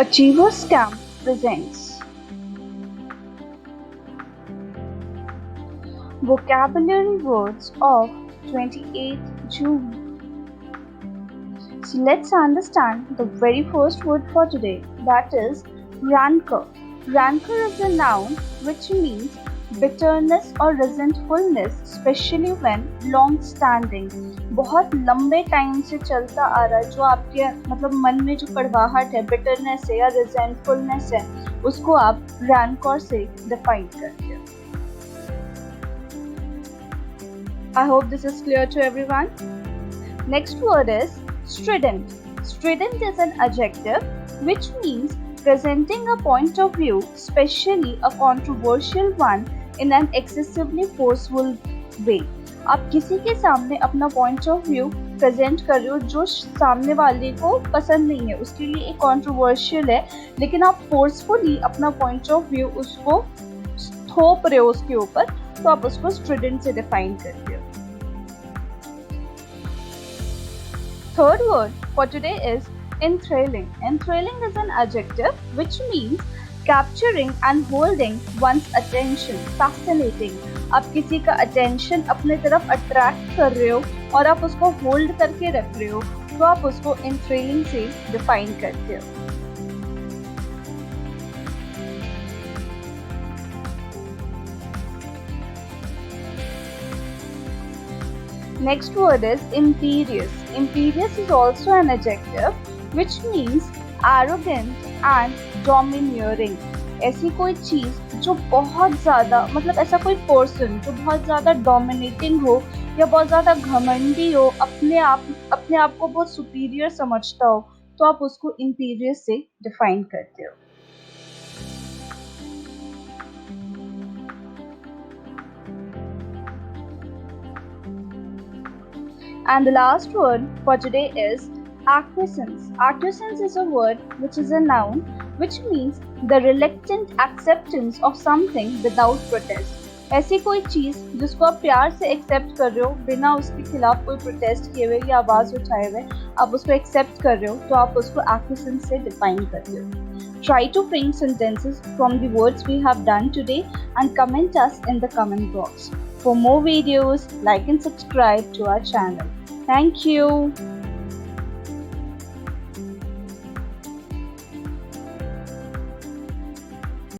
Achievers Camp presents Vocabulary Words of 28th June. So let's understand the very first word for today, that is rancor. Rancor is a noun which means bitterness or resentfulness, especially when long standing, बहुत लंबे time से चलता आ रहा है, जो आपके मतलब मन में जो कड़वाहट है, बिटरनेस है या रिजेंटफुलनेस है, उसको आप रैंकर से डिफाइन करते हैं. I hope this is clear to everyone. Next word is strident. Strident is an adjective which means presenting a point of view, especially a controversial one, in an excessively forceful way. आप किसी के सामने अपना point of view present कर रहे हो जो सामने वाले को पसंद नहीं है, उसके लिए एक कंट्रोवर्शियल है, लेकिन आप फोर्सफुली अपना पॉइंट ऑफ व्यू उसको थोप रहे हो उसके ऊपर, तो आप उसको स्ट्रिडेंट से डिफाइन करते हो. Third word for today is enthralling. Enthralling is an adjective which means capturing and holding one's attention, fascinating. आप किसी का अटेंशन अपने तरफ अट्रैक्ट कर रहे हो और आप उसको होल्ड करके रख रहे हो, तो आप उसको enthralling से डिफाइन करते हो. Next word is imperious. Imperious is also an adjective which means arrogant and domineering. ऐसी कोई चीज़ जो बहुत ज़्यादा मतलब ऐसा कोई पर्सन जो बहुत ज़्यादा डोमिनेटिंग हो या बहुत ज़्यादा घमंडी हो, अपने आप को बहुत सुपीरियर समझता हो, तो आप उसको imperious से डिफाइन करते हो. And the last word for today is acquiescence. Acquiescence is a word which is a noun which means the reluctant acceptance of something without protest. ऐसी कोई चीज़ जिसको आप प्यार से एक्सेप्ट कर रहे हो बिना उसके खिलाफ कोई प्रोटेस्ट किए हुए या आवाज़ उठाए हुए, आप उसको एक्सेप्ट कर रहे हो, तो आप उसको acquiescence से डिफाइन करते हो. Try to frame sentences from the words we have done today and comment us in the comment box. For more videos, like and subscribe to our channel. Thank you.